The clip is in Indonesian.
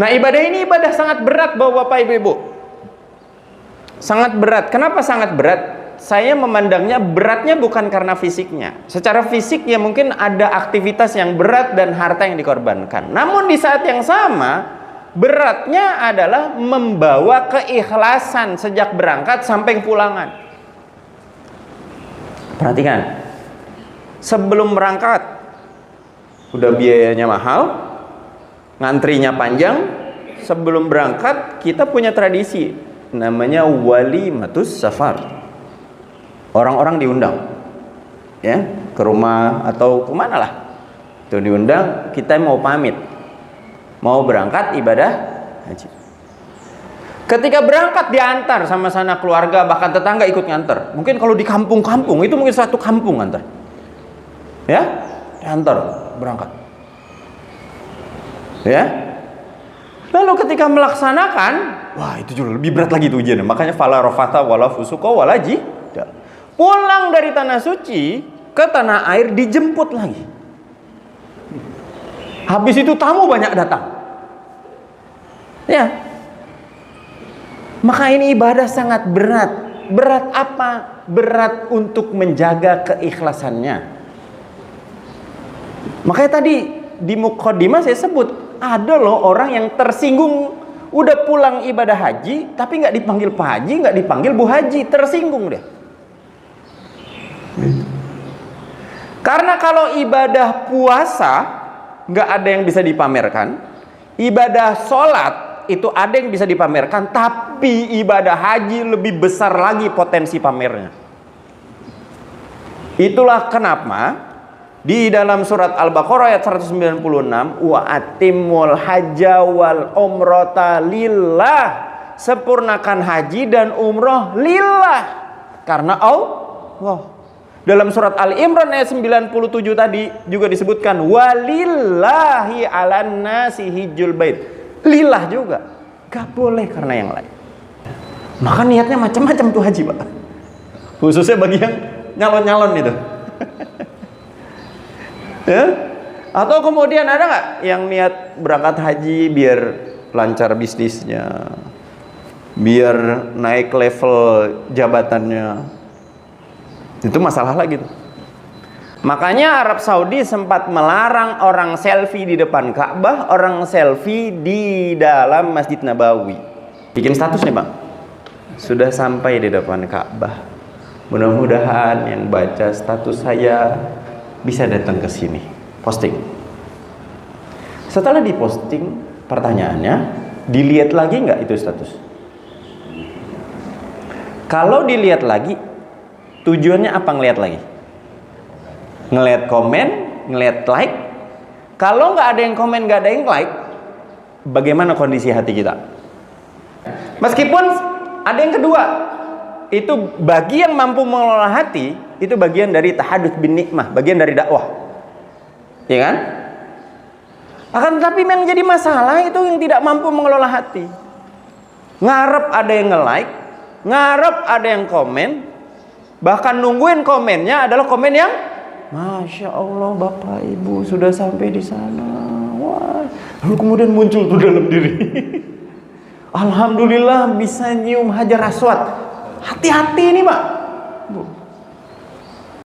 Nah, ibadah ini ibadah sangat berat Bapak Ibu. Sangat berat. Kenapa sangat berat? Saya memandangnya beratnya bukan karena fisiknya. Secara fisik ya mungkin ada aktivitas yang berat dan harta yang dikorbankan. Namun di saat yang sama, beratnya adalah membawa keikhlasan sejak berangkat sampai pulangan. Perhatikan, sebelum berangkat udah biayanya mahal, ngantrinya panjang. Sebelum berangkat kita punya tradisi namanya walimatus safar. Orang-orang diundang ya ke rumah atau kemana lah itu diundang, kita mau pamit mau berangkat ibadah haji. Ketika berangkat diantar sama sana keluarga, bahkan tetangga ikut nganter. Mungkin kalau di kampung-kampung itu mungkin satu kampung nganter ya, diantar berangkat ya. Lalu ketika melaksanakan, wah itu juga lebih berat lagi itu ujiannya. Makanya fala rafata wala fusuqa wala jidal. Pulang dari tanah suci ke tanah air dijemput lagi. Habis itu tamu banyak datang. Ya. Maka ini ibadah sangat berat. Berat apa? Berat untuk menjaga keikhlasannya. Makanya tadi di muqaddimah saya sebut, ada loh orang yang tersinggung udah pulang ibadah haji tapi nggak dipanggil Pak Haji, nggak dipanggil Bu Haji, tersinggung dia. Karena kalau ibadah puasa nggak ada yang bisa dipamerkan, ibadah sholat itu ada yang bisa dipamerkan, tapi ibadah haji lebih besar lagi potensi pamernya. Itulah kenapa di dalam surat Al-Baqarah ayat 196, wa atimul hajja wal umrata lillah, sempurnakan haji dan umroh lillah, karena Allah. Dalam surat Al-Imran ayat 97 tadi juga disebutkan walillahi 'alan nasi hijjul bait. Lillah juga. Gak boleh karena yang lain. Maka niatnya macam-macam tuh haji, Pak. Khususnya bagi yang nyalon-nyalon itu. Ya? Atau kemudian ada nggak yang niat berangkat haji biar lancar bisnisnya, biar naik level jabatannya? Itu masalah lagi tuh. Makanya Arab Saudi sempat melarang orang selfie di depan Ka'bah, orang selfie di dalam Masjid Nabawi. Bikin status nih, Bang. Sudah sampai di depan Ka'bah. Mudah-mudahan yang baca status saya bisa datang ke sini. Posting. Setelah diposting, pertanyaannya, dilihat lagi nggak itu status? Kalau dilihat lagi, tujuannya apa ngelihat lagi? Ngelihat komen, ngelihat like. Kalau nggak ada yang komen, nggak ada yang like, bagaimana kondisi hati kita? Meskipun ada yang kedua, itu bagi yang mampu mengelola hati, itu bagian dari tahadduts bin nikmah, bagian dari dakwah, ya kan? Akan tetapi yang jadi masalah itu yang tidak mampu mengelola hati. Ngarep ada yang nge-like, ngarep ada yang komen, bahkan nungguin komennya adalah komen yang Masya Allah Bapak Ibu sudah sampai di sana. Wah. Lalu kemudian muncul tuh dalam diri. Alhamdulillah bisa nyium Hajar Aswad. Hati-hati ini, Pak.